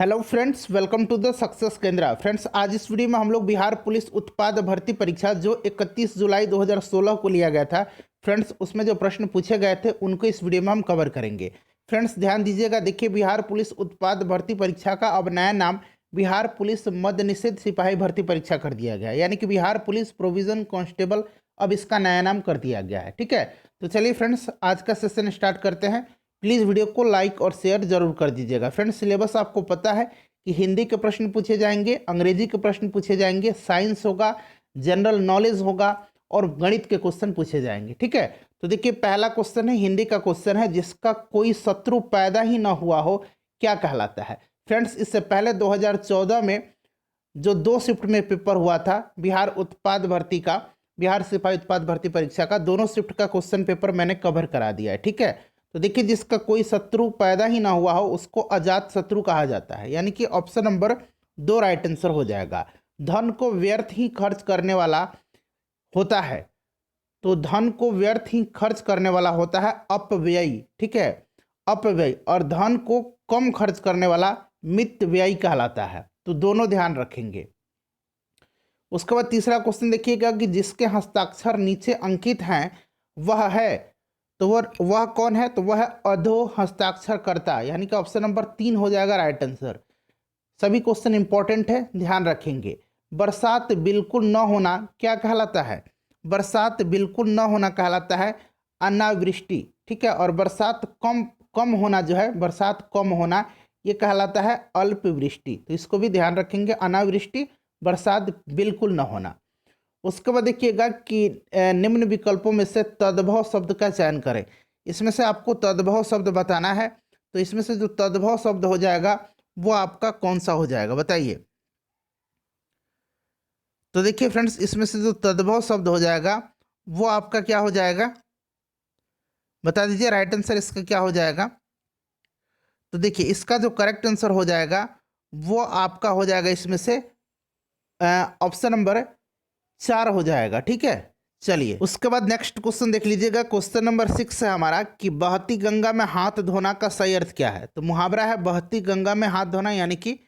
Hello friends, welcome to the success Kendra. Friends, आज इस video में हम लोग बिहार पुलिस उत्पाद भर्ती परीक्षा जो 31 जुलाई 2016 को लिया गया था, फ्रेंड्स उसमें जो प्रश्न पूछे गए थे उनको इस वीडियो में हम कवर करेंगे। फ्रेंड्स ध्यान दीजिएगा, देखिए बिहार पुलिस उत्पाद भर्ती परीक्षा का अब नया नाम बिहार पुलिस मद्य निषेध सिपाही भर्ती परीक्षा कर दिया गया है, यानी कि बिहार पुलिस प्रोविजन कांस्टेबल अब इसका नया नाम कर दिया गया है। ठीक है, तो चलिए फ्रेंड्स आज का सेशन स्टार्ट करते हैं। प्लीज़ वीडियो को लाइक और शेयर जरूर कर दीजिएगा। फ्रेंड्स सिलेबस आपको पता है कि हिंदी के प्रश्न पूछे जाएंगे, अंग्रेजी के प्रश्न पूछे जाएंगे, साइंस होगा, जनरल नॉलेज होगा और गणित के क्वेश्चन पूछे जाएंगे। ठीक है, तो देखिए पहला क्वेश्चन है, हिंदी का क्वेश्चन है, जिसका कोई शत्रु पैदा ही ना हुआ हो क्या कहलाता है। फ्रेंड्स इससे पहले 2014 में जो 2 शिफ्ट में पेपर हुआ था बिहार उत्पाद भर्ती का, बिहार सिपाही उत्पाद भर्ती परीक्षा का, दोनों शिफ्ट का क्वेश्चन पेपर मैंने कवर करा दिया है। ठीक है, तो देखिए जिसका कोई शत्रु पैदा ही ना हुआ हो उसको अजात शत्रु कहा जाता है, यानी कि ऑप्शन नंबर 2 राइट आंसर हो जाएगा। धन को व्यर्थ ही खर्च करने वाला होता है, तो धन को व्यर्थ ही खर्च करने वाला होता है अपव्ययी। ठीक है, अपव्यय, और धन को कम खर्च करने वाला मितव्ययी कहलाता है, तो दोनों ध्यान रखेंगे। उसके बाद तीसरा क्वेश्चन देखिएगा कि जिसके हस्ताक्षर नीचे अंकित हैं वह है, तो वह कौन है, तो वह अधो हस्ताक्षरकर्ता, यानी कि ऑप्शन नंबर 3 हो जाएगा राइट आंसर। सभी क्वेश्चन इंपॉर्टेंट है, ध्यान रखेंगे। बरसात बिल्कुल न होना क्या कहलाता है, बरसात बिल्कुल न होना कहलाता है अनावृष्टि। ठीक है, और बरसात कम कम होना जो है, बरसात कम होना ये कहलाता है अल्पवृष्टि, तो इसको भी ध्यान रखेंगे। अनावृष्टि, बरसात बिल्कुल न होना। उसके बाद देखिएगा कि निम्न विकल्पों में से तद्भव शब्द का चयन करें। इसमें से आपको तद्भव शब्द बताना है, तो इसमें से जो तद्भव शब्द हो जाएगा वो आपका कौन सा हो जाएगा बताइए। तो देखिए फ्रेंड्स इसमें से जो तद्भव शब्द हो जाएगा वो आपका क्या हो जाएगा, बता दीजिए राइट आंसर इसका क्या हो जाएगा। तो देखिए इसका जो करेक्ट आंसर हो जाएगा वो आपका हो जाएगा इसमें से ऑप्शन नंबर 4 हो जाएगा। ठीक है, चलिए उसके बाद नेक्स्ट क्वेश्चन देख लीजिएगा। क्वेश्चन नंबर 6 है हमारा कि बहती गंगा में हाथ धोना का सही अर्थ क्या है। तो मुहावरा है बहती गंगा में हाथ धोना, यानी कि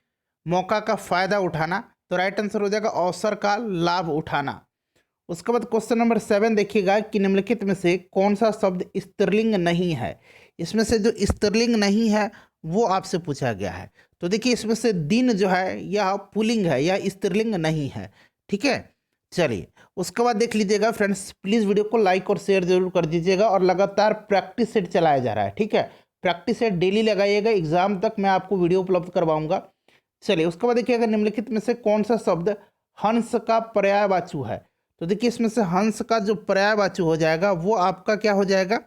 मौका का फायदा उठाना, तो राइट आंसर हो जाएगा अवसर का लाभ उठाना। उसके बाद क्वेश्चन नंबर 7 देखिएगा कि निम्नलिखित में से कौन सा शब्द स्त्रीलिंग नहीं है। इसमें से जो स्त्रीलिंग नहीं है वो आपसे पूछा गया है। तो देखिए इसमें से दिन जो है यह पुल्लिंग है, यह स्त्रीलिंग नहीं है। ठीक है, चलिए उसके बाद देख लीजिएगा। फ्रेंड्स प्लीज़ वीडियो को लाइक और शेयर जरूर कर दीजिएगा, और लगातार प्रैक्टिस सेट चलाया जा रहा है। ठीक है, प्रैक्टिस सेट डेली लगाइएगा, एग्जाम तक मैं आपको वीडियो उपलब्ध करवाऊंगा। चलिए उसके बाद देखिएगा निम्नलिखित में से कौन सा शब्द हंस का पर्यायवाची है। तो देखिए इसमें से हंस का जो पर्यायवाची हो जाएगा वो आपका क्या हो जाएगा,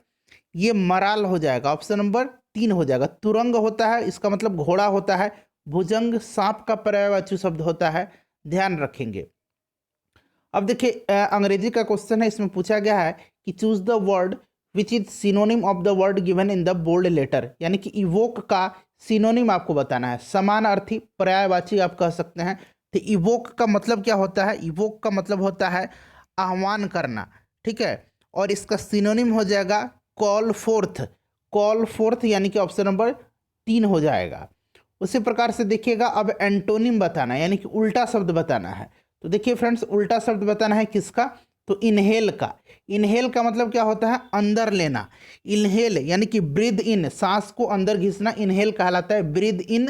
ये मराल हो जाएगा, ऑप्शन नंबर 3 हो जाएगा। तुरंग होता है, इसका मतलब घोड़ा होता है। भुजंग सांप का पर्यायवाची शब्द होता है, ध्यान रखेंगे। अब देखिए अंग्रेजी का क्वेश्चन है, इसमें पूछा गया है कि choose the word which is synonym of the word given in the bold letter, यानी कि इवोक का सिनोनिम आपको बताना है। समान अर्थी पर्यायवाची आप कह सकते हैं। तो इवोक का मतलब क्या होता है, इवोक का मतलब होता है आह्वान करना। ठीक है, और इसका सिनोनिम हो जाएगा कॉल फोर्थ, कॉल फोर्थ, यानी कि ऑप्शन नंबर 3 हो जाएगा। उसी प्रकार से देखिएगा अब एंटोनिम बताना, यानी कि उल्टा शब्द बताना है। तो देखिए फ्रेंड्स उल्टा शब्द बताना है किसका, तो इनहेल का। इनहेल का मतलब क्या होता है, अंदर लेना। इनहेल यानी कि ब्रीद इन, सांस को अंदर घिसना इनहेल कहलाता है। ब्रीद इन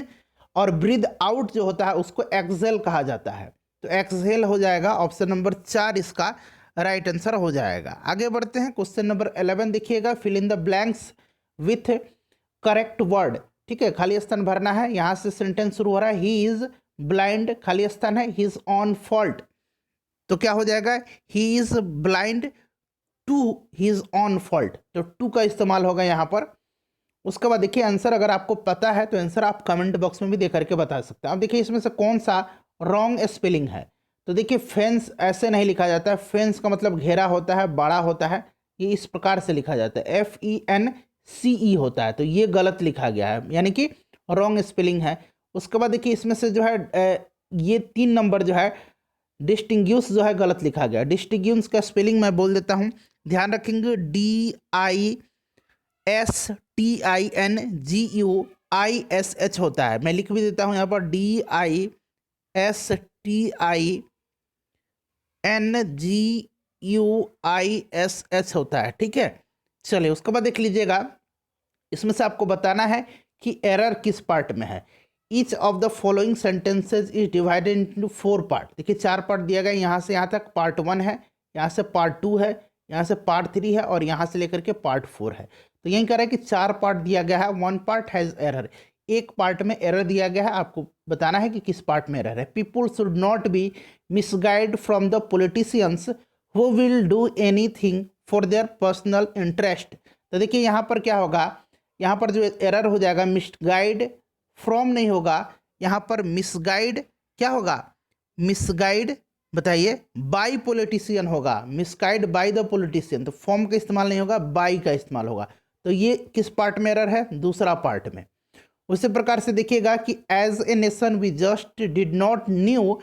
और ब्रीद आउट जो होता है उसको एक्सहेल कहा जाता है। तो एक्सहेल हो जाएगा, ऑप्शन नंबर 4 इसका राइट आंसर हो जाएगा। आगे बढ़ते हैं, क्वेश्चन नंबर 11 देखिएगा, fill in the blanks with correct word. ठीक है, खाली स्थान भरना है। यहाँ से सेंटेंस शुरू हो रहा है, ही इज ब्लाइंड, खाली स्थान है, ही इज ऑन फॉल्ट, तो क्या हो जाएगा, he is blind to he is on fault, तो टू का इस्तेमाल होगा यहाँ पर। उसके बाद देखिए आंसर अगर आपको पता है तो आंसर आप कमेंट बॉक्स में भी दे करके बता सकते हैं। अब देखिए इसमें से कौन सा रॉन्ग स्पेलिंग है। तो देखिए फेंस ऐसे नहीं लिखा जाता है, फेंस का मतलब घेरा होता है, बड़ा होता है, ये इस प्रकार से लिखा जाता है, FENCE होता है, तो ये गलत लिखा गया है, यानी कि रॉन्ग स्पेलिंग है। उसके बाद देखिए इसमें से जो है ये 3 नंबर जो है डिस्टिंग्यूश जो है गलत लिखा गया। डिस्टिंग्यूश का स्पेलिंग मैं बोल देता हूँ, ध्यान रखेंगे, DISTINGUISH DISH होता है, मैं लिख भी देता हूँ यहाँ पर DISTINGUISH होता है, ठीक है। चलिए उसके बाद देख लीजिएगा, इसमें से आपको बताना है कि एरर किस पार्ट में है। Each of the following sentences is divided into 4 part. देखिए 4 पार्ट दिया गया, यहाँ से यहाँ तक पार्ट 1 है, यहाँ से पार्ट 2 है, यहाँ से पार्ट 3 है और यहाँ से लेकर के पार्ट 4 है। तो यही कह रहा है कि 4 पार्ट दिया गया है, 1 पार्ट हैज़ एरर, एक पार्ट में एरर दिया गया है, आपको बताना है कि किस पार्ट में एरर है। People should not be misguide from the politicians who will do anything for their personal interest. तो देखिए यहाँ पर क्या होगा, यहाँ पर जो एरर हो जाएगा मिसगाइड, फ्रॉम नहीं होगा, यहाँ पर मिसगाइड क्या होगा, मिसगाइड बताइए बाय पॉलिटिशियन होगा, मिसगाइड बाय द पॉलिटिशियन, तो फॉर्म का इस्तेमाल नहीं होगा, बाय का इस्तेमाल होगा। तो ये किस पार्ट में एरर है, दूसरा पार्ट में। उसी प्रकार से देखिएगा कि as a nation we just did not knew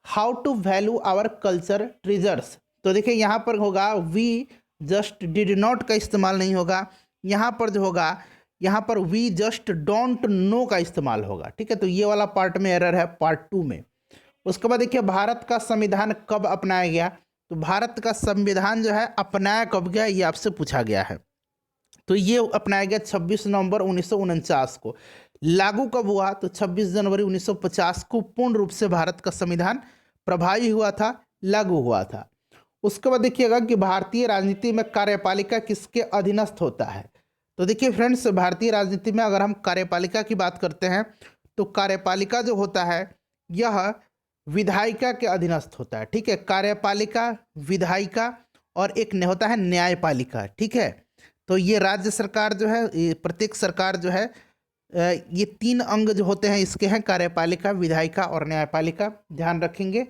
how to value our culture treasures. तो देखिए यहाँ पर होगा वी जस्ट डिड नॉट का इस्तेमाल नहीं होगा, यहाँ पर जो होगा यहाँ पर वी जस्ट डोंट नो का इस्तेमाल होगा, ठीक है। तो ये वाला पार्ट में एरर है, पार्ट 2 में। उसके बाद देखिए भारत का संविधान कब अपनाया गया, तो भारत का संविधान जो है अपनाया कब गया, ये आपसे पूछा गया है। तो ये अपनाया गया 26 नवंबर 1949 को। लागू कब हुआ, तो 26 जनवरी 1950 को पूर्ण रूप से भारत का संविधान प्रभावी हुआ था, लागू हुआ था। उसके बाद देखिएगा कि भारतीय राजनीति में कार्यपालिका किसके अधीनस्थ होता है। तो देखिए फ्रेंड्स, भारतीय राजनीति में अगर हम कार्यपालिका की बात करते हैं तो कार्यपालिका जो होता है यह विधायिका के अधीनस्थ होता है, ठीक है। कार्यपालिका, विधायिका और एक होता है न्यायपालिका, ठीक है। तो ये राज्य सरकार जो है, प्रत्येक सरकार जो है, ये 3 अंग जो होते हैं इसके हैं, कार्यपालिका, विधायिका और न्यायपालिका, ध्यान रखेंगे।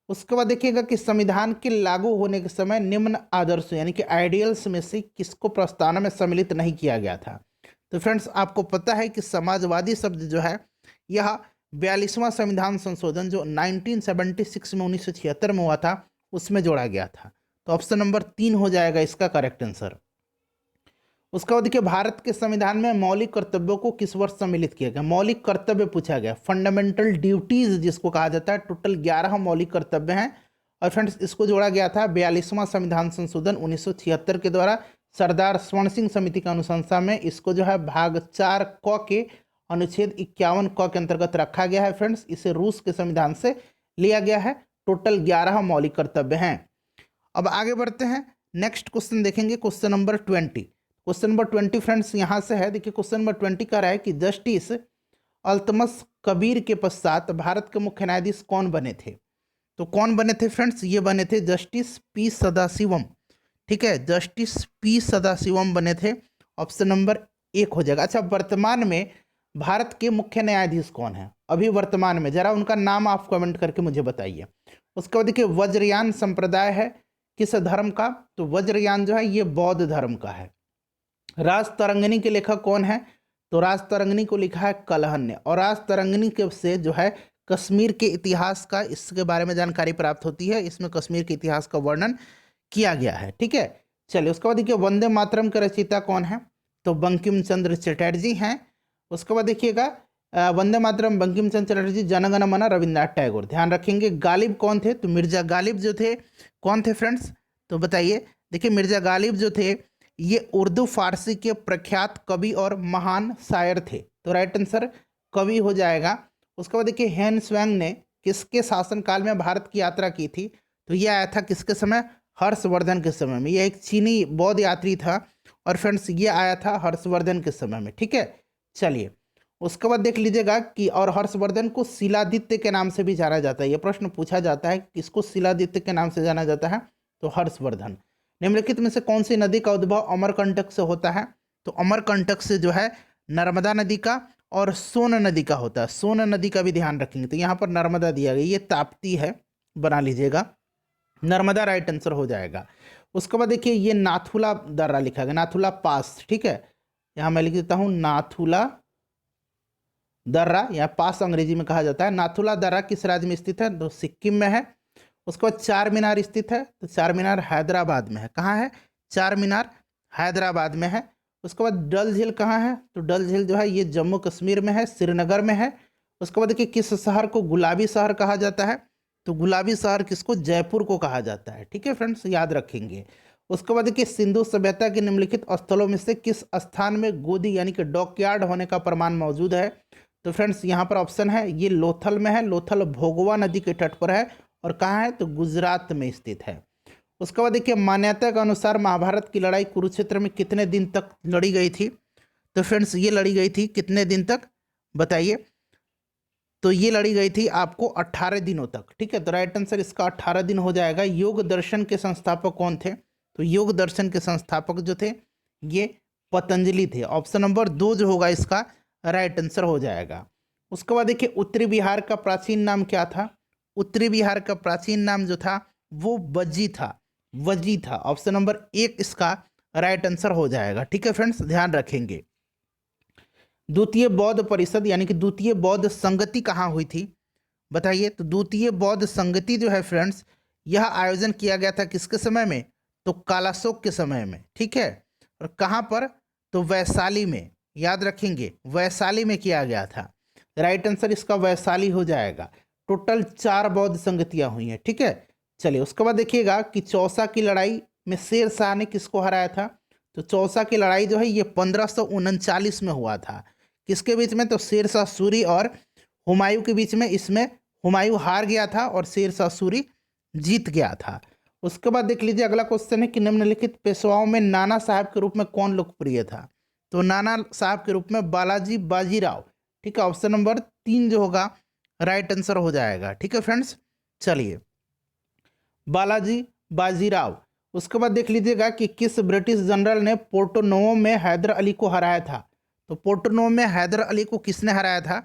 उसके बाद देखिएगा कि संविधान के लागू होने के समय निम्न आदर्श यानी कि आइडियल्स में से किसको प्रस्तावना में सम्मिलित नहीं किया गया था। तो फ्रेंड्स आपको पता है कि समाजवादी शब्द जो है यह 42वां संविधान संशोधन जो 1976 में 1976 में हुआ था उसमें जोड़ा गया था। तो ऑप्शन नंबर 3 हो जाएगा इसका करेक्ट आंसर। उसके बाद देखिए भारत के संविधान में मौलिक कर्तव्यों को किस वर्ष सम्मिलित किया गया। मौलिक कर्तव्य पूछा गया, फंडामेंटल ड्यूटीज जिसको कहा जाता है, टोटल 11 मौलिक कर्तव्य हैं। और फ्रेंड्स इसको जोड़ा गया था 42वां संविधान संशोधन 1976 के द्वारा सरदार स्वर्ण सिंह समिति की अनुशंसा में। इसको जो है भाग 4 क के अनुच्छेद 51 क के अंतर्गत रखा गया है। फ्रेंड्स इसे रूस के संविधान से लिया गया है। टोटल 11 मौलिक कर्तव्य हैं। अब आगे बढ़ते हैं, नेक्स्ट क्वेश्चन देखेंगे, question number 20। Question number 20 friends यहाँ से है। देखिए क्वेश्चन नंबर 20 कह रहा है कि जस्टिस अल्तमस कबीर के पश्चात भारत के मुख्य न्यायाधीश कौन बने थे। तो कौन बने थे फ्रेंड्स, ये बने थे जस्टिस पी सदाशिवम, ठीक है। जस्टिस पी सदाशिवम बने थे, ऑप्शन नंबर 1 हो जाएगा। अच्छा, वर्तमान में भारत के मुख्य न्यायाधीश कौन है अभी वर्तमान में, जरा उनका नाम आप कमेंट करके मुझे बताइए। उसके बाद देखिए वज्रयान संप्रदाय है किस धर्म का, तो वज्रयान जो है ये बौद्ध धर्म का है। राजतरंगिणी के लेखक कौन है, तो राजतरंगिणी को लिखा है कलहन ने। और राजतरंगिणी के से जो है कश्मीर के इतिहास का, इसके बारे में जानकारी प्राप्त होती है। इसमें कश्मीर के इतिहास का वर्णन किया गया है, ठीक है। चलिए उसके बाद देखिए वंदे मातरम के रचयिता कौन है, तो बंकिम चंद्र चटर्जी हैं। उसके बाद देखिएगा वंदे मातरम बंकिम चंद्र चटर्जी, जनगण मन रविन्द्रनाथ टैगोर, ध्यान रखेंगे। गालिब कौन थे, तो मिर्जा गालिब जो थे, कौन थे फ्रेंड्स, तो बताइए। देखिए मिर्जा गालिब जो थे ये उर्दू फारसी के प्रख्यात कवि और महान शायर थे। तो राइट आंसर कवि हो जाएगा। उसके बाद देखिए हेन स्वेंग ने किसके शासनकाल में भारत की यात्रा की थी, तो ये आया था किसके समय, हर्षवर्धन के समय में। ये एक चीनी बौद्ध यात्री था और फ्रेंड्स ये आया था हर्षवर्धन के समय में, ठीक है। चलिए उसके बाद देख लीजिएगा कि और हर्षवर्धन को शिलादित्य के नाम से भी जाना जाता है। ये प्रश्न पूछा जाता है किसको शिलादित्य के नाम से जाना जाता है, तो हर्षवर्धन। निम्नलिखित में से कौन सी नदी का उद्भव अमरकंटक से होता है, तो अमरकंटक से जो है नर्मदा नदी का और सोन नदी का होता है। सोन नदी का भी ध्यान रखेंगे, तो यहाँ पर नर्मदा दिया गया, ये ताप्ती है, बना लीजिएगा, नर्मदा राइट आंसर हो जाएगा। उसके बाद देखिए ये नाथुला दर्रा लिखा गया, नाथुला पास, ठीक है। यहाँ मैं लिख देता हूँ नाथुला दर्रा, यहाँ पास अंग्रेजी में कहा जाता है। नाथुला दर्रा किस राज्य में स्थित है, तो सिक्किम में है। उसके बाद चार मीनार स्थित है, तो चार मीनार हैदराबाद में है। कहाँ है, चार मीनार हैदराबाद में है। उसके बाद डल झील कहाँ है, तो डल झील जो है ये जम्मू कश्मीर में है, श्रीनगर में है। उसके बाद देखिए किस शहर को गुलाबी शहर कहा जाता है, तो गुलाबी शहर किसको, जयपुर को कहा जाता है। ठीक है फ्रेंड्स, याद रखेंगे। उसके बाद देखिए सिंधु सभ्यता के निम्नलिखित स्थलों में से किस स्थान में गोदी यानी कि डॉकयार्ड होने का प्रमाण मौजूद है, तो फ्रेंड्स यहाँ पर ऑप्शन है ये लोथल में है, लोथल भोगवा नदी के तट पर है और कहाँ है, तो गुजरात में स्थित है। उसके बाद देखिए मान्यता के अनुसार महाभारत की लड़ाई कुरुक्षेत्र में कितने दिन तक लड़ी गई थी, तो फ्रेंड्स ये लड़ी गई थी कितने दिन तक बताइए, तो ये लड़ी गई थी आपको 18 दिनों तक। ठीक है, तो राइट आंसर इसका 18 दिन हो जाएगा। योग दर्शन के संस्थापक कौन थे, तो योग दर्शन के संस्थापक जो थे ये पतंजलि थे। ऑप्शन नंबर 2 जो होगा इसका राइट आंसर हो जाएगा। उसके बाद देखिए उत्तरी बिहार का प्राचीन नाम क्या था, उत्तरी बिहार का प्राचीन नाम जो था वो वजी था, वजी था। ऑप्शन नंबर 1 इसका राइट आंसर हो जाएगा। ठीक है फ्रेंड्स, ध्यान रखेंगे। द्वितीय बौद्ध परिषद यानी कि द्वितीय बौद्ध संगति कहाँ हुई थी बताइए, तो द्वितीय बौद्ध संगति जो है फ्रेंड्स यह आयोजन किया गया था किसके समय में, तो कालाशोक के समय में। ठीक है, और कहाँ पर, तो वैशाली में, याद रखेंगे वैशाली में किया गया था। राइट आंसर इसका वैशाली हो जाएगा। टोटल 4 बौद्ध संगतियाँ हुई हैं। ठीक है, चलिए उसके बाद देखिएगा कि चौसा की लड़ाई में शेर शाह ने किसको हराया था, तो चौसा की लड़ाई जो है ये 1539 में हुआ था। किसके बीच में, तो शेर शाह सूरी और हुमायूं के बीच में। इसमें हुमायूं हार गया था और शेर शाह सूरी जीत गया था। उसके बाद देख लीजिए अगला क्वेश्चन है कि निम्नलिखित पेशवाओं में नाना साहब के रूप में कौन लोकप्रिय था, तो नाना साहब के रूप में बालाजी बाजीराव। ठीक है, ऑप्शन नंबर 3 जो होगा राइट आंसर हो जाएगा। ठीक है फ्रेंड्स, चलिए बालाजी बाजीराव। उसके बाद देख लीजिएगा कि किस ब्रिटिश जनरल ने पोर्टोनोवो में हैदर अली को हराया था, तो पोर्टोनोवो में हैदर अली को किसने हराया था,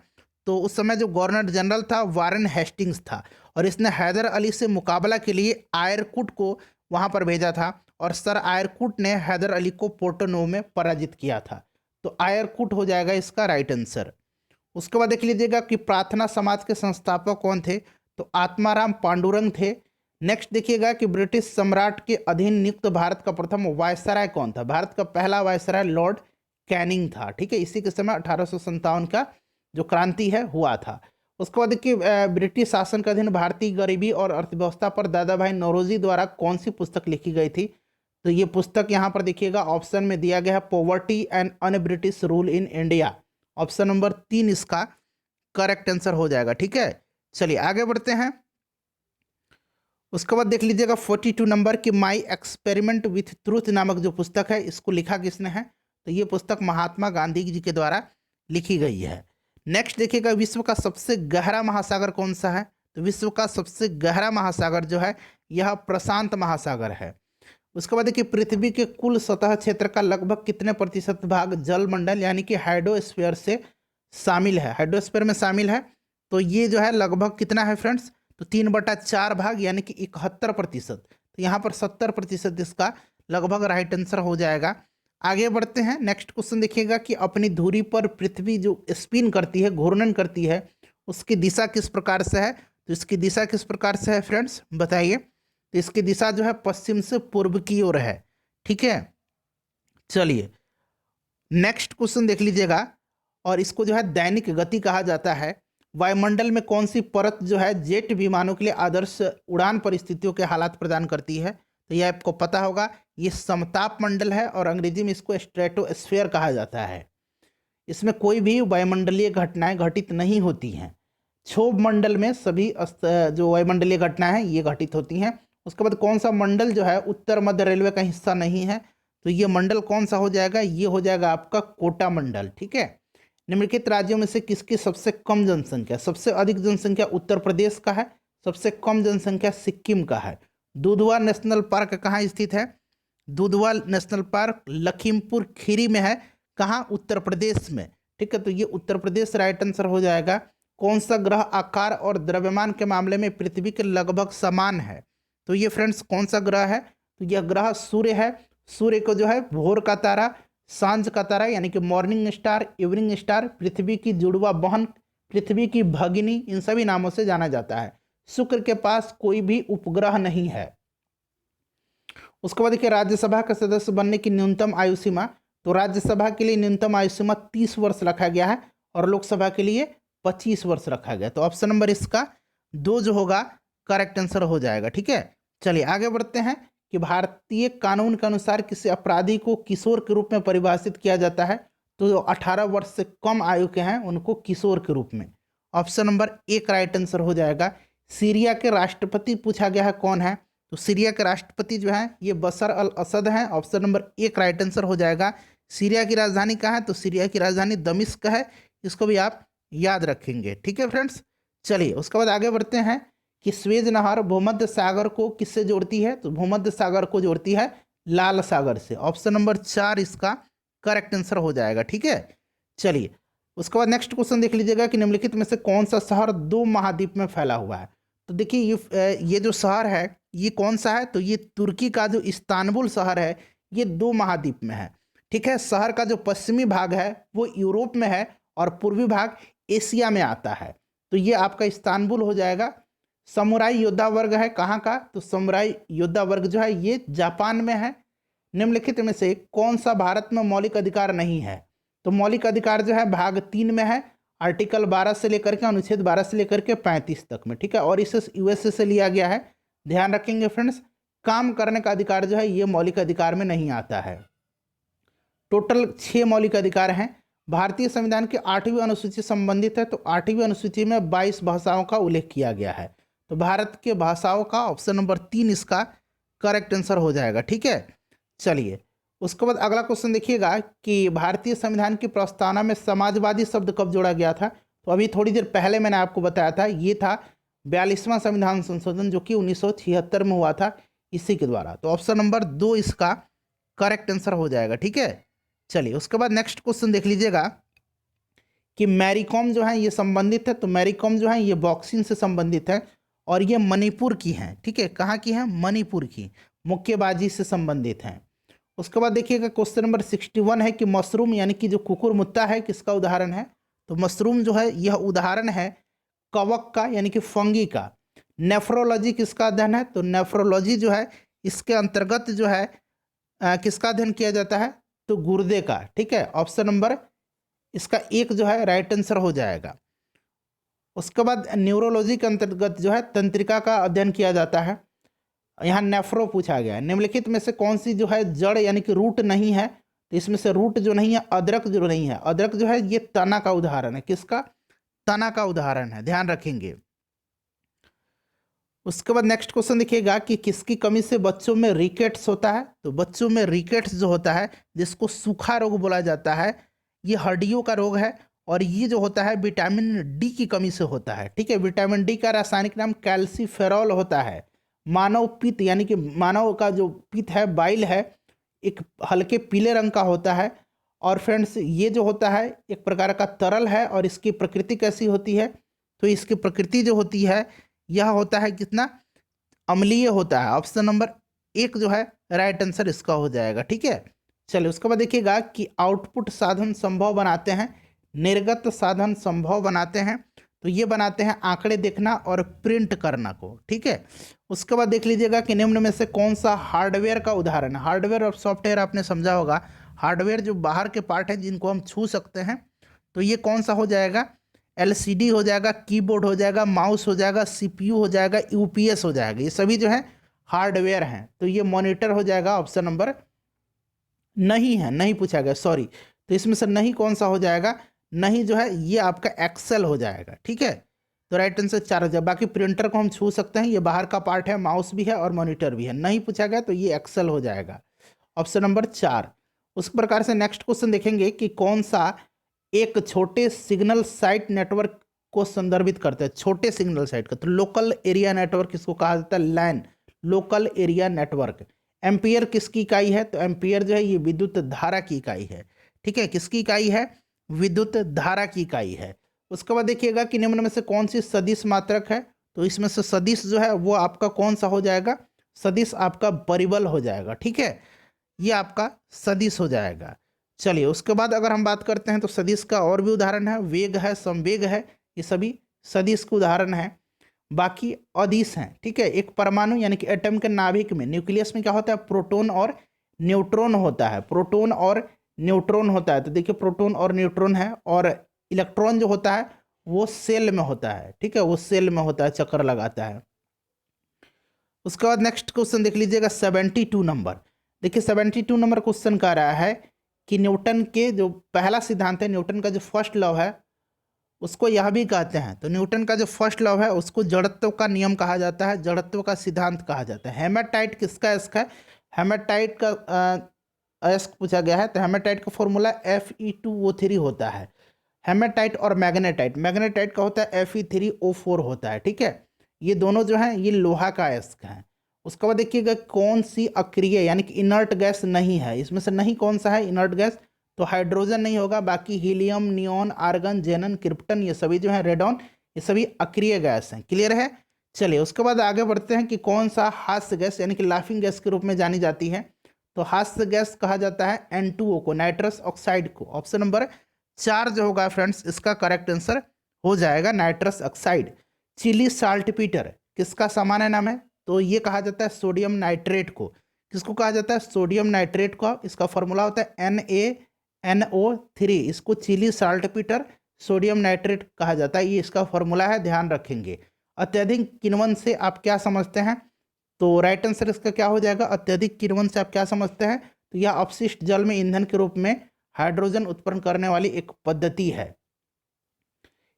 तो उस समय जो गवर्नर जनरल था वारेन हेस्टिंग्स था और इसने हैदर अली से मुकाबला के लिए आयरकुट को वहां पर भेजा था और सर आयरकुट ने हैदर अली को पोर्टोनोवो में पराजित किया था। तो आयरकुट हो जाएगा इसका राइट आंसर। उसके बाद देख लीजिएगा कि प्रार्थना समाज के संस्थापक कौन थे, तो आत्माराम पांडुरंग थे। नेक्स्ट देखिएगा कि ब्रिटिश सम्राट के अधीन नियुक्त भारत का प्रथम वायसराय कौन था, भारत का पहला वायसराय लॉर्ड कैनिंग था। ठीक है, इसी के समय 1857 का जो क्रांति है हुआ था। उसके बाद देखिए ब्रिटिश शासन के अधीन भारतीय गरीबी और अर्थव्यवस्था पर दादा भाई नौरोजी द्वारा कौन सी पुस्तक लिखी गई थी, तो ये पुस्तक यहाँ पर देखिएगा ऑप्शन में दिया गया है poverty and un British rule in India. Option number 3 इसका करेक्ट आंसर हो जाएगा। ठीक है, चलिए आगे बढ़ते हैं। उसके बाद देख लीजिएगा 42 नंबर की माई एक्सपेरिमेंट विथ ट्रूथ नामक जो पुस्तक है इसको लिखा किसने है, तो ये पुस्तक महात्मा गांधी जी के द्वारा लिखी गई है। नेक्स्ट देखिएगा विश्व का सबसे गहरा महासागर कौन सा है, तो विश्व का सबसे गहरा महासागर जो है यह प्रशांत महासागर है। उसके बाद देखिए पृथ्वी के कुल सतह क्षेत्र का लगभग कितने प्रतिशत भाग जलमंडल यानी कि हाइड्रोस्फीयर से शामिल है, हाइड्रोस्फीयर में शामिल है, तो ये जो है लगभग कितना है फ्रेंड्स, तो 3/4 भाग यानी कि 71%। तो यहाँ पर 70% इसका लगभग राइट आंसर हो जाएगा। आगे बढ़ते हैं। नेक्स्ट क्वेश्चन देखिएगा कि अपनी धुरी पर पृथ्वी जो स्पिन करती है, घूर्णन करती है, उसकी दिशा किस प्रकार से है, तो इसकी दिशा किस प्रकार से है फ्रेंड्स बताइए, तो इसकी दिशा जो है पश्चिम से पूर्व की ओर है। ठीक है, चलिए नेक्स्ट क्वेश्चन देख लीजिएगा और इसको जो है दैनिक गति कहा जाता है। वायुमंडल में कौन सी परत जो है जेट विमानों के लिए आदर्श उड़ान परिस्थितियों के हालात प्रदान करती है, तो ये आपको पता होगा ये समताप मंडल है और अंग्रेजी में इसको स्ट्रेटोस्फेयर कहा जाता है। इसमें कोई भी वायुमंडलीय घटनाएं घटित नहीं होती हैं। क्षोभ मंडल में सभी जो वायुमंडलीय घटनाएं हैं ये घटित होती हैं। उसके बाद कौन सा मंडल जो है उत्तर मध्य रेलवे का हिस्सा नहीं है, तो ये मंडल कौन सा हो जाएगा, ये हो जाएगा आपका कोटा मंडल। ठीक है, निम्नलिखित राज्यों में से किसकी सबसे कम जनसंख्या, सबसे अधिक जनसंख्या उत्तर प्रदेश का है, सबसे कम जनसंख्या सिक्किम का है। दुधवा नेशनल पार्क कहाँ स्थित है, दुधवा नेशनल पार्क लखीमपुर खीरी में है, कहाँ, उत्तर प्रदेश में। ठीक है, तो ये उत्तर प्रदेश राइट आंसर हो जाएगा। कौन सा ग्रह आकार और द्रव्यमान के मामले में पृथ्वी के लगभग समान है, तो ये फ्रेंड्स कौन सा ग्रह है, तो यह ग्रह सूर्य है। सूर्य को जो है भोर का तारा, सांझ का तारा यानी कि मॉर्निंग स्टार, इवनिंग स्टार, पृथ्वी की जुड़वा बहन, पृथ्वी की भगिनी, इन सभी नामों से जाना जाता है। शुक्र के पास कोई भी उपग्रह नहीं है। उसके बाद देखिए राज्यसभा का सदस्य बनने की न्यूनतम आयु सीमा तो राज्यसभा के लिए न्यूनतम आयु सीमा 30 वर्ष रखा गया है और लोकसभा के लिए 25 वर्ष रखा गया। तो ऑप्शन नंबर इसका 2 जो होगा करेक्ट आंसर हो जाएगा। ठीक है, चलिए आगे बढ़ते हैं कि भारतीय कानून के अनुसार किसी अपराधी को किशोर के रूप में परिभाषित किया जाता है। तो जो 18 वर्ष से कम आयु के हैं उनको किशोर के रूप में। ऑप्शन नंबर 1 राइट आंसर हो जाएगा। सीरिया के राष्ट्रपति पूछा गया है कौन है, तो सीरिया के राष्ट्रपति जो है ये बशर अल असद हैं। ऑप्शन नंबर 1 राइट आंसर हो जाएगा। सीरिया की राजधानी कहाँ है, तो सीरिया की राजधानी दमिश्क है। इसको भी आप याद रखेंगे। ठीक है फ्रेंड्स, चलिए उसके बाद आगे बढ़ते हैं कि स्वेज नहर भूमध्य सागर को किससे जोड़ती है, तो भूमध्य सागर को जोड़ती है लाल सागर से। ऑप्शन नंबर 4 इसका करेक्ट आंसर हो जाएगा। ठीक है, चलिए उसके बाद नेक्स्ट क्वेश्चन देख लीजिएगा कि निम्नलिखित में से कौन सा शहर 2 महाद्वीप में फैला हुआ है। तो देखिए ये जो शहर है ये कौन सा है, तो ये तुर्की का जो इस्तांबुल शहर है ये 2 महाद्वीप में है। ठीक है, शहर का जो पश्चिमी भाग है वो यूरोप में है और पूर्वी भाग एशिया में आता है। तो ये आपका इस्तांबुल हो जाएगा। समुराई योद्धा वर्ग है कहाँ का, तो समुराई योद्धा वर्ग जो है ये जापान में है। निम्नलिखित में से कौन सा भारत में मौलिक अधिकार नहीं है, तो मौलिक अधिकार जो है भाग 3 में है, आर्टिकल 12 से लेकर के अनुच्छेद 12 से लेकर के 35 तक में। ठीक है, और इसे यूएसए से लिया गया है। ध्यान रखेंगे फ्रेंड्स, काम करने का अधिकार जो है ये मौलिक अधिकार में नहीं आता है। टोटल 6 मौलिक अधिकार हैं। भारतीय संविधान की 8वीं अनुसूची संबंधित है, तो 8वीं अनुसूची में 22 भाषाओं का उल्लेख किया गया है। तो भारत के भाषाओं का ऑप्शन नंबर 3 इसका करेक्ट आंसर हो जाएगा। ठीक है, चलिए उसके बाद अगला क्वेश्चन देखिएगा कि भारतीय संविधान की प्रस्तावना में समाजवादी शब्द कब जोड़ा गया था। तो अभी थोड़ी देर पहले मैंने आपको बताया था, ये था 42वां संविधान संशोधन जो कि 1976 में हुआ था, इसी के द्वारा। तो ऑप्शन नंबर 2 इसका करेक्ट आंसर हो जाएगा। ठीक है, चलिए उसके बाद नेक्स्ट क्वेश्चन देख लीजिएगा कि मैरी कॉम जो है ये संबंधित है। तो मैरी कॉम जो है ये बॉक्सिंग से संबंधित है और ये मणिपुर की हैं। ठीक है, कहाँ की हैं, मणिपुर की, मुक्केबाजी से संबंधित हैं। उसके बाद देखिएगा क्वेश्चन नंबर 61 है कि मशरूम यानी कि जो कुकुरमुत्ता है किसका उदाहरण है। तो मशरूम जो है यह उदाहरण है कवक का यानी कि फंगी का। नेफ्रोलॉजी किसका अध्ययन है, तो नेफ्रोलॉजी जो है इसके अंतर्गत जो है किसका अध्ययन किया जाता है, तो गुर्दे का। ठीक है, ऑप्शन नंबर इसका 1 जो है राइट आंसर हो जाएगा। उसके बाद न्यूरोलॉजी के अंतर्गत जो है तंत्रिका का अध्ययन किया जाता है। यहाँ नेफ्रो पूछा गया है। निम्नलिखित में से कौन सी जो है जड़ यानी कि रूट नहीं है, तो इसमें से रूट जो नहीं है, अदरक जो नहीं है, अदरक जो है ये तना का उदाहरण है। किसका, तना का उदाहरण है, ध्यान रखेंगे। उसके बाद नेक्स्ट क्वेश्चन देखिएगा कि किसकी कमी से बच्चों में रिकेट्स होता है। तो बच्चों में रिकेट्स जो होता है जिसको सूखा रोग बोला जाता है, ये हड्डियों का रोग है और ये जो होता है विटामिन डी की कमी से होता है। ठीक है, विटामिन डी का रासायनिक नाम कैल्सीफेरॉल होता है। मानव पित्त यानी कि मानव का जो पित्त है, बाइल है, एक हल्के पीले रंग का होता है। और फ्रेंड्स ये जो होता है एक प्रकार का तरल है और इसकी प्रकृति कैसी होती है, तो इसकी प्रकृति जो होती है यह होता है कितना, अम्लीय होता है। ऑप्शन नंबर 1 जो है राइट आंसर इसका हो जाएगा। ठीक है, चलिए उसके बाद देखिएगा कि आउटपुट साधन संभव बनाते हैं, निर्गत साधन संभव बनाते हैं। तो ये बनाते हैं आंकड़े देखना और प्रिंट करना को। ठीक है, उसके बाद देख लीजिएगा कि निम्न में से कौन सा हार्डवेयर का उदाहरण है। हार्डवेयर और सॉफ्टवेयर आपने समझा होगा। हार्डवेयर जो बाहर के पार्ट हैं जिनको हम छू सकते हैं, तो ये कौन सा हो जाएगा, एलसीडी हो जाएगा, कीबोर्ड हो जाएगा, माउस हो जाएगा, सीपीयू हो जाएगा, यूपीएस हो जाएगा। ये सभी जो है हार्डवेयर हैं। तो ये मॉनिटर हो जाएगा। ऑप्शन नंबर नहीं है, नहीं पूछा गया, सॉरी। तो इसमें से नहीं कौन सा हो जाएगा, नहीं जो है ये आपका एक्सेल हो जाएगा। ठीक है, तो राइट आंसर 4 हो जाएगा। बाकी प्रिंटर को हम छू सकते हैं, ये बाहर का पार्ट है, माउस भी है और मॉनिटर भी है। नहीं पूछा गया तो ये एक्सेल हो जाएगा। Option number 4। उस प्रकार से नेक्स्ट क्वेश्चन देखेंगे कि कौन सा एक छोटे सिग्नल साइट नेटवर्क को संदर्भित करता है, छोटे सिग्नल साइट का। तो लोकल एरिया नेटवर्क किसको कहा जाता है, लैन, लोकल एरिया नेटवर्क। एम्पियर किसकी इकाई है, तो एम्पियर जो है ये विद्युत धारा की इकाई है। ठीक है, किसकी इकाई है, विद्युत धारा की इकाई है। उसके बाद देखिएगा कि निम्न में से कौन सी सदिश मात्रक है। तो इसमें से सदिश जो है वो आपका कौन सा हो जाएगा, सदिश आपका परिबल हो जाएगा। ठीक है, ये आपका सदिश हो जाएगा। चलिए उसके बाद अगर हम बात करते हैं तो सदिश का और भी उदाहरण है, वेग है, संवेग है, ये सभी सदिश के उदाहरण है। बाकी अदिश हैं। ठीक है, एक परमाणु यानी कि एटम के नाभिक में, न्यूक्लियस में क्या होता है, प्रोटॉन और न्यूट्रॉन होता है। प्रोटॉन और न्यूट्रॉन होता है। तो देखिए प्रोटॉन और न्यूट्रॉन है, और इलेक्ट्रॉन जो होता है वो सेल में होता है, ठीक है, वो सेल में होता है, चक्कर लगाता है। उसके बाद नेक्स्ट क्वेश्चन देख लीजिएगा 72 नंबर। देखिए 72 नंबर क्वेश्चन कह रहा है कि न्यूटन के जो पहला सिद्धांत है, न्यूटन का जो फर्स्ट लॉ है उसको यह भी कहते हैं। तो न्यूटन का जो फर्स्ट लॉ है उसको जड़त्व का नियम कहा जाता है, जड़त्व का सिद्धांत कहा जाता है। हेमाटाइट किसका एस्क है? हेमाटाइट का एस्क पूछा गया है। तो हेमाटाइट का फॉर्मूला Fe2O3 होता है। हेमाटाइट और मैग्नेटाइट, मैग्नेटाइट का होता है Fe3O4 होता है, ठीक है। ये दोनों जो हैं ये लोहा का एस्क है। उसके बाद देखिएगा कौन सी अक्रिय यानी कि इनर्ट गैस नहीं है, इसमें से नहीं कौन सा है इनर्ट गैस? तो हाइड्रोजन नहीं होगा, बाकी हीलियम, नियॉन, आर्गन, जेनन, क्रिप्टन ये सभी जो है, रेडॉन, ये सभी अक्रिय गैस हैं। क्लियर है? चलिए उसके बाद आगे बढ़ते हैं कि कौन सा हास्य गैस यानी कि लाफिंग गैस के रूप में जानी जाती है। तो हास्य गैस कहा जाता है N2O को, नाइट्रस ऑक्साइड को। ऑप्शन नंबर 4 जो होगा फ्रेंड्स इसका करेक्ट आंसर हो जाएगा नाइट्रस ऑक्साइड। चिली साल्टपीटर किसका सामान्य नाम है? तो ये कहा जाता है सोडियम नाइट्रेट को। किसको कहा जाता है? सोडियम नाइट्रेट को। इसका फॉर्मूला होता है NaNO3। इसको चिली साल्टपीटर सोडियम नाइट्रेट कहा जाता है, ये इसका फॉर्मूला है, ध्यान रखेंगे। अत्यधिक किण्वन से आप क्या समझते हैं? तो राइट आंसर इसका क्या हो जाएगा? अत्यधिक किण्वन से आप क्या समझते हैं? तो यह अपशिष्ट जल में ईंधन के रूप में हाइड्रोजन उत्पन्न करने वाली एक पद्धति है।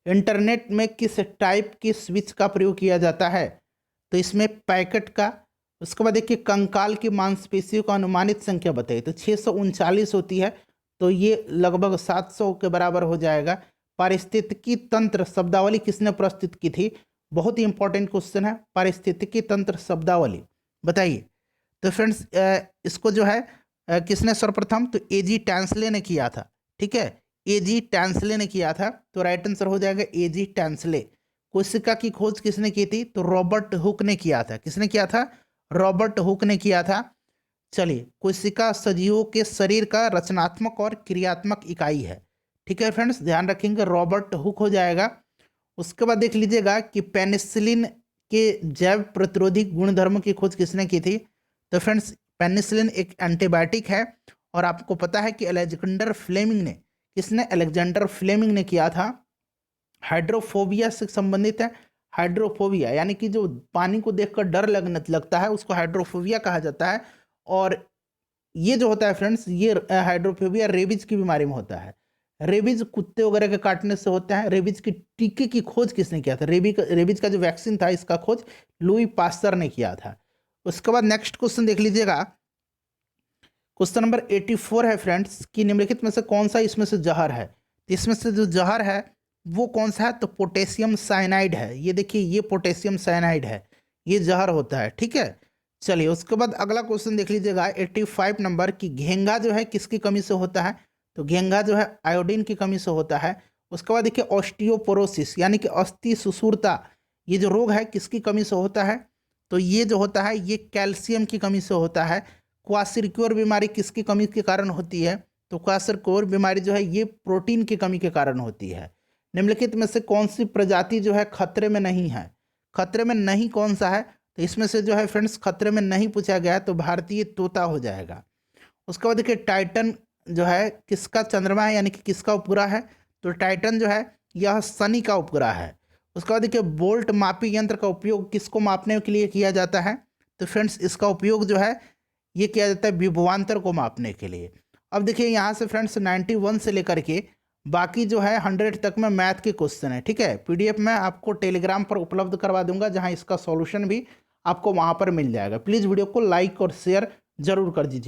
इंटरनेट में किस टाइप की स्विच का प्रयोग किया जाता है? तो इसमें पैकेट का। उसके बाद देखिए कंकाल की मांसपेशियों का अनुमानित संख्या बताइए। तो 639 होती है, तो ये लगभग 700 के बराबर हो जाएगा। पारिस्थितिकी तंत्र शब्दावली किसने प्रस्तुत की थी? बहुत ही इंपॉर्टेंट क्वेश्चन है, पारिस्थितिकी तंत्र शब्दावली बताइए। तो फ्रेंड्स इसको जो है किसने सर्वप्रथम? तो A.G. टैंसले ने किया था, ठीक है, A.G. टैंसले ने किया था। तो राइट आंसर हो जाएगा A.G. टैंसले। कोशिका की खोज किसने की थी? तो रॉबर्ट हुक ने किया था। किसने किया था? रॉबर्ट हुक ने किया था। चलिए कोशिका सजीवों के शरीर का रचनात्मक और क्रियात्मक इकाई है, ठीक है फ्रेंड्स, ध्यान रखेंगे, रॉबर्ट हुक हो जाएगा। उसके बाद देख लीजिएगा कि पेनिसिलिन के जैव प्रतिरोधी गुणधर्म की खोज किसने की थी? तो फ्रेंड्स पेनिसिलिन एक एंटीबायोटिक है, और आपको पता है कि अलेक्जेंडर फ्लेमिंग ने, किसने? अलेक्जेंडर फ्लेमिंग ने किया था। हाइड्रोफोबिया से संबंधित है। हाइड्रोफोबिया यानी कि जो पानी को देखकर डर लगने लगता है उसको हाइड्रोफोबिया कहा जाता है। और ये जो होता है फ्रेंड्स, ये हाइड्रोफोबिया रेबीज की बीमारी में होता है। रेबीज कुत्ते वगैरह के काटने से होता है। रेबीज की टीके की खोज किसने किया था? रेबीज का जो वैक्सीन था इसका खोज लुई पास्चर ने किया था। उसके बाद नेक्स्ट क्वेश्चन देख लीजिएगा, क्वेश्चन नंबर 84 है फ्रेंड्स कि निम्नलिखित में से कौन सा इसमें से जहर है? तो इसमें से जो जहर है वो कौन सा है? तो पोटेशियम साइनाइड है। ये देखिए ये पोटेशियम साइनाइड है, ये जहर होता है, ठीक है। चलिए उसके बाद अगला क्वेश्चन देख लीजिएगा 85 नंबर की घेंगा जो है किसकी कमी से होता है? तो घेंगा जो है आयोडीन की कमी से होता है। उसके बाद देखिए ऑस्टियोपोरोसिस यानी कि अस्थि सुसूरता, ये जो रोग है किसकी कमी से होता है? तो ये जो होता है ये कैल्शियम की कमी से होता है। क्वासिरक्योर बीमारी किसकी कमी के कारण होती है? तो क्वासिरक्योर बीमारी जो है ये प्रोटीन की कमी के कारण होती है। निम्नलिखित में से कौन सी प्रजाति जो है खतरे में नहीं है? खतरे में नहीं कौन सा है? तो इसमें से जो है फ्रेंड्स खतरे में नहीं पूछा गया है, तो भारतीय तोता हो जाएगा। उसके बाद देखिए टाइटन जो है किसका चंद्रमा है यानी कि किसका उपग्रह है? तो टाइटन जो है यह शनि का उपग्रह है। उसके बाद देखिए बोल्ट मापी यंत्र का उपयोग किसको मापने के लिए किया जाता है? तो फ्रेंड्स इसका उपयोग जो है ये किया जाता है विभवांतर को मापने के लिए। अब देखिए यहाँ से फ्रेंड्स 91 से लेकर के बाकी जो है 100 तक में मैथ के क्वेश्चन है, ठीक है। PDF में आपको टेलीग्राम पर उपलब्ध करवा दूंगा, जहाँ इसका सॉल्यूशन भी आपको वहाँ पर मिल जाएगा। प्लीज़ वीडियो को लाइक और शेयर जरूर कर दीजिए।